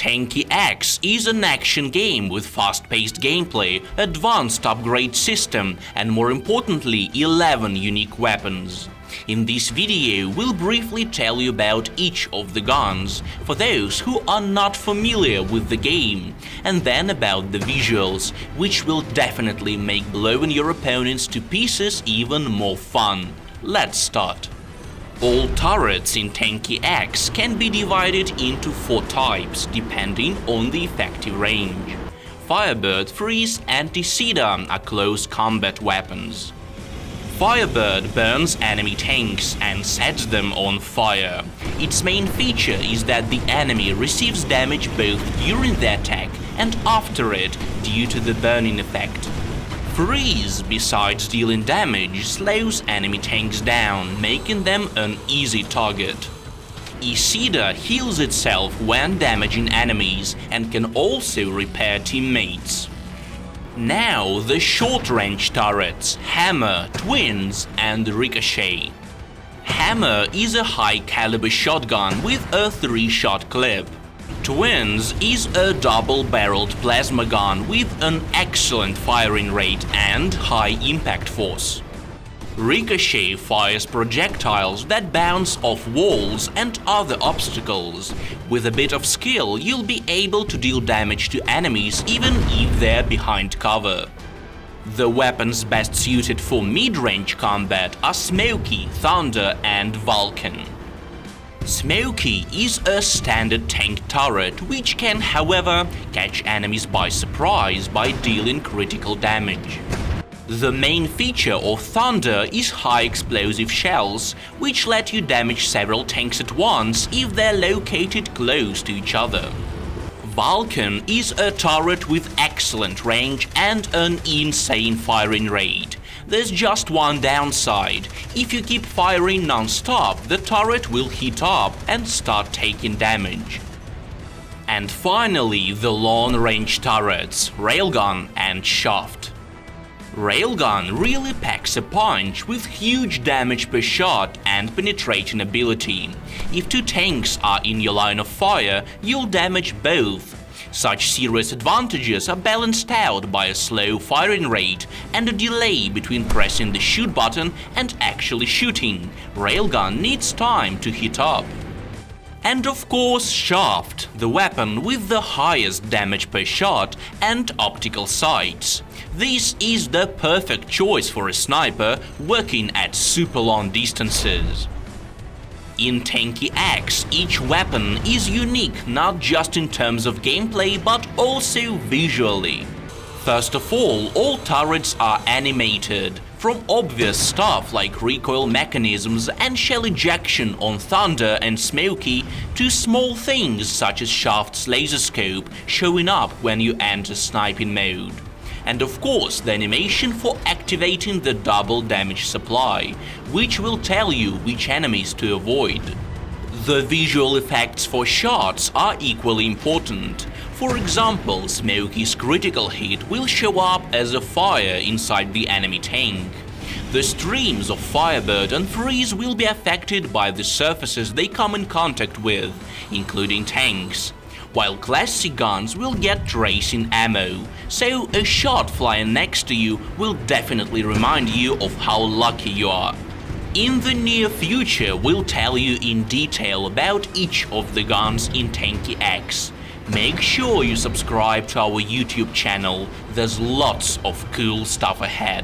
Tanki X is an action game with fast-paced gameplay, advanced upgrade system and more importantly 11 unique weapons. In this video we'll briefly tell you about each of the guns, for those who are not familiar with the game, and then about the visuals, which will definitely make blowing your opponents to pieces even more fun. Let's start. All turrets in Tanki X can be divided into 4 types, depending on the effective range. Firebird, Freeze and Tisida are close combat weapons. Firebird burns enemy tanks and sets them on fire. Its main feature is that the enemy receives damage both during the attack and after it due to the burning effect. Freeze, besides dealing damage, slows enemy tanks down, making them an easy target. Isida heals itself when damaging enemies and can also repair teammates. Now the short-range turrets, Hammer, Twins and Ricochet. Hammer is a high-caliber shotgun with a 3-shot clip. Twins is a double-barreled plasma gun with an excellent firing rate and high impact force. Ricochet fires projectiles that bounce off walls and other obstacles. With a bit of skill, you'll be able to deal damage to enemies even if they're behind cover. The weapons best suited for mid-range combat are Smoky, Thunder and Vulcan. Smoky is a standard tank turret which can, however, catch enemies by surprise by dealing critical damage. The main feature of Thunder is high explosive shells, which let you damage several tanks at once if they're located close to each other. Vulcan is a turret with excellent range and an insane firing rate. There's just one downside: if you keep firing non-stop, the turret will heat up and start taking damage. And finally, the long-range turrets, Railgun and Shaft. Railgun really packs a punch with huge damage per shot and penetrating ability. If 2 tanks are in your line of fire, you'll damage both. Such serious advantages are balanced out by a slow firing rate and a delay between pressing the shoot button and actually shooting. Railgun needs time to heat up. And of course Shaft, the weapon with the highest damage per shot and optical sights. This is the perfect choice for a sniper working at super long distances. In Tanki X, each weapon is unique not just in terms of gameplay but also visually. First of all turrets are animated, from obvious stuff like recoil mechanisms and shell ejection on Thunder and Smoky to small things such as Shaft's laser scope showing up when you enter sniping mode. And of course the animation for activating the double damage supply, which will tell you which enemies to avoid. The visual effects for shots are equally important. For example, Smoky's critical hit will show up as a fire inside the enemy tank. The streams of Firebird and Freeze will be affected by the surfaces they come in contact with, including tanks, while classic guns will get tracing ammo, so a shot flying next to you will definitely remind you of how lucky you are. In the near future, we'll tell you in detail about each of the guns in Tanki X. Make sure you subscribe to our YouTube channel, there's lots of cool stuff ahead.